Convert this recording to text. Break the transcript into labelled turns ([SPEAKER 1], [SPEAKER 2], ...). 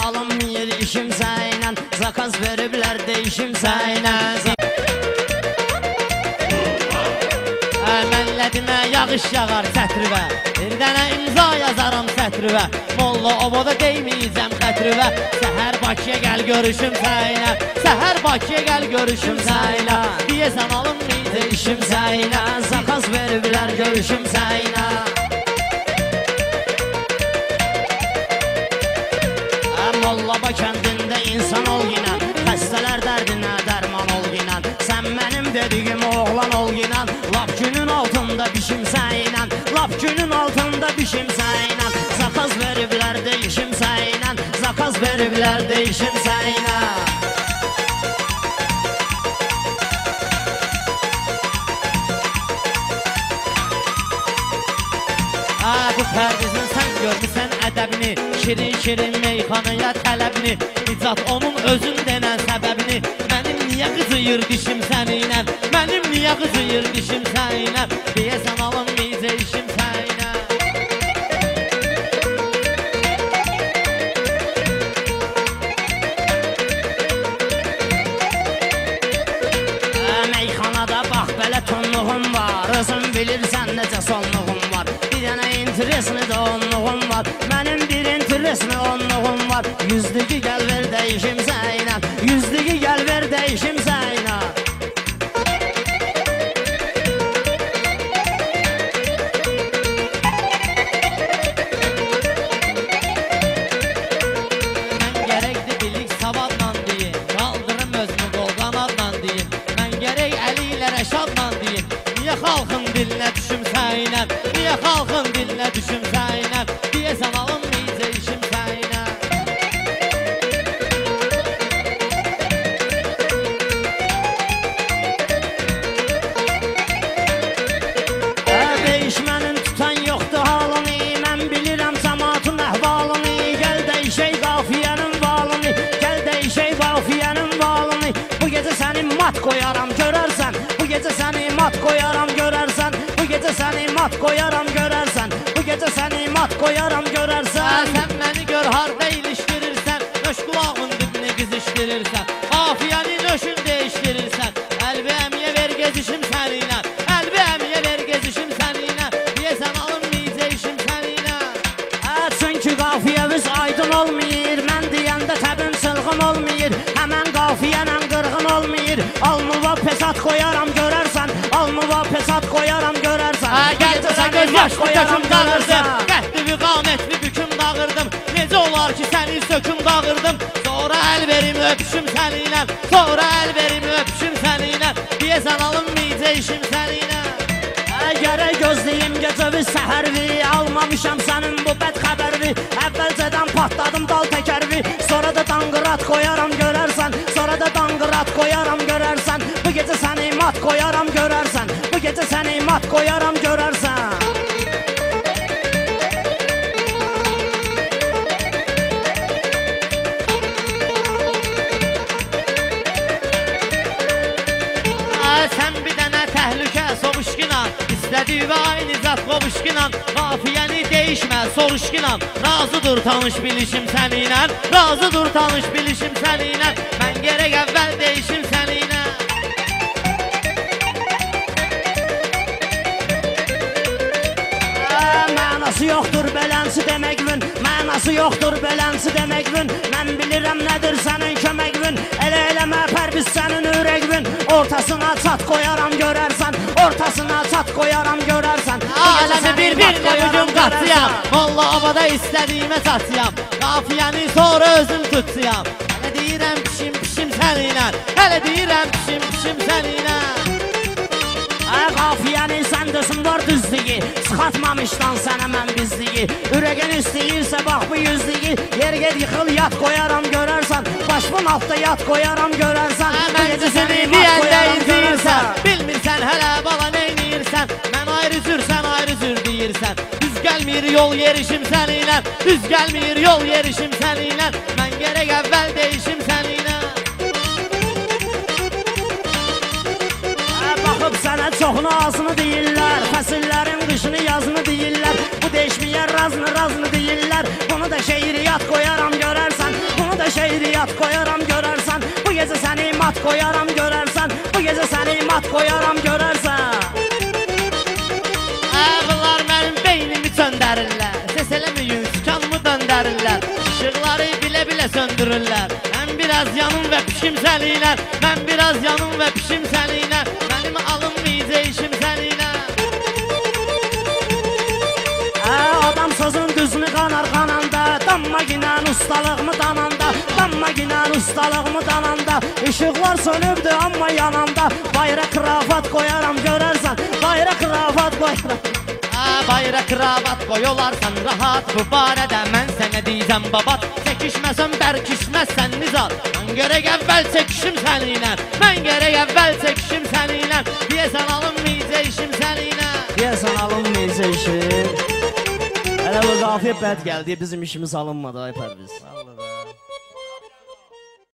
[SPEAKER 1] alınmıyor işim sənlə, zakaz veriblər deyişim sənlə. Əməllədimə yağış yağar sətrivə, bir dənə imza yazaram sətrivə, molla obada deyməyəcəm xətrivə. Səhər Bakıya gəl görüşüm sənlə, səhər Bakıya gəl görüşüm sənlə, deyəsən alınmıydı işim sənlə, zakaz veriblər görüşüm sənlə. Mollaba kəndində insan ol yinə, xəstələr dərdinə dərman ol yinə, sən mənim dediyim oğlan ol yinə, lap günün altında bişim sənlə, lap günün altında bişim sənlə, zakaz veriblər deyişim sənlə, zakaz veriblər deyişim sənlə. Bu pərdizin sən görmüsən ədəbini, şirin-şirin meyxanaya tələbini, nicat onun özün denən səbəbini. Mənim niyə qızıyır dişim səninlə, mənim niyə qızıyır dişim səninlə, deyəsən alınmayacaq işim səninlə. Meyxanada bax belə tonluğum var, özün bilirsən necə sonluğum var, bir dənə interesli də onluğum var, mənim bir interesli onluğum var. Yüzlüğü gəl ver deyişim sənlə, yüzlüğü gəl ver deyişim sənlə. Mən gərəkdir bilik savadla deyin, qaldırım özümü qolqanadla deyin, mən gərək əli ilə rəşadla deyin, niyə xalqın dilinə düşüm sənlə, niyə xalqın dilinə düşüm sənlə, deyəsən alınmayacaq işim sənlə. Değişmənin tutan yoxdur halını, mən bilirəm cəmatın əhvalını, gəl deyişək qafiyənin valını, gəl deyişək qafiyənin valını. Bu gecə səni mat qoyaram görərsən, bu gecə səni mat qoyaram görərsən, bu gecə səni mat qoyaram görərsən, bu gecə səni mat qoyaram görərsən. Sən məni gör harda ilişdirirsən, nöş qulağın dibini qızışdırırsan, qafiyəni nöşün değişdirirsən, əlbi əmiyə ver gezişim səninlə, əlbi əmiyə ver gezişim səninlə, deyəsən alınmayacaq işim səninlə. Çünki qafiyəviz aydın olmayır, mən deyəndə təbim çılğın olmayır, həmən qafiyənən qırğın olmayır, alnıva pesat qoyaram görərsən, alnıva pesat qoyaram görərsən. Gəlcə sən göz yaşlı töküm dağırdım, qəhdivi qamətli büküm dağırdım, necə olar ki səni söküm dağırdım, sonra əl verim öpüşüm səninlə, sonra əl verim öpüşüm səninlə, deyəsən alınmayacaq işim səninlə. Gərək gözləyim gecəvi səhərvi, almamışam sənin bu bəd xəbərvi, əvvəlcədən patladım dal təkərvi, sonra da danqırat qoyaram görərsən, sonra da danqırat qoyaram görərsən, bu gecə səni mat qoyaram görərsən, bu gecə səni mat qoyaram görərsən. Sən bir dənə təhlükə sovuşkinan, istədiyi və aynı zat qovuşkinan, qafiyəni deyişmə soruşkinan, razıdır tanış bilişim səninlə, razıdır tanış bilişim səninlə, mən gərək əvvəl deyişim səninlə. Mənası yoxdur belənsi deməkvün, mənası yoxdur belənsi deməkvün, mən bilirəm nədir sənin köməkvün, elə eləmə pərbiz sənin ürəkvün, ortasına çat qoyaram görərsən, ortasına çat qoyaram görərsən. Aləmi bir-birinə bugün qatıyam, molla obada istədiyimə çatıyam, qafiyəni sonra özüm tutuyam, hələ deyirəm pişim səninlə, hələ deyirəm pişim səninlə. Qafiyəni sən dözüm var düzlüyü, çıxatmamışdan sənə mən bizliyi, ürəgin istəyirsə bax bu yüzlüyü, yer ged yıxıl yat qoyaram görərsən, başımın altda yat qoyaram görərsən. Mən səni deyəndə inciyirsən, bilmirsən hələ bala neyniyirsən, mən ayrı cür sən ayrı cür deyirsən, düz gəlmir yol yerişim səninlə, düz gəlmir yol yerişim səninlə, mən gərək əvvəl deyişim səninlə. Baxıb sənə çoxunu azını deyirlər, fəsillərin qışını yazını deyirlər, bu deşməyə razını deyirlər, bunu da şeiriyyat qoyaram görərsən, koyaram görərsən. Bu gecə səni mat koyaram görərsən.
[SPEAKER 2] Bunlar mənim beynimi söndərirlər. Ses eləməyin, sükanımı döndərirlər. İşıqları bilə-bilə söndürürlər. Mən biraz yanım və pişim səninlə. Mən biraz yanım və pişim səninlə. Mənim alınmayacaq işim səninlə.
[SPEAKER 1] Adam sözün düzünü qanar qananda. Damma ginən ustalığımı dananda. Damma ginən ustalığımı dananda. İşıqlar sönübdü amma yananda. Bayra krafat koyaram görərsən. Bayra krafat koyaram.
[SPEAKER 2] Bayra kravat qoyolarsan rahat. Bu barədə mən sənə deyəcəm babat. Çəkişməsən bərkişməzsən nizat. Mən gərək əvvəl çəkişim səninlə. Mən gərək əvvəl çəkişim səninlə. Deyəsən alınmayacaq işim səninlə.
[SPEAKER 1] Deyəsən alınmayacaq işim. Hələ bu qafiyə bəd gəldi, bizim işimiz alınmadı ay Pərviz.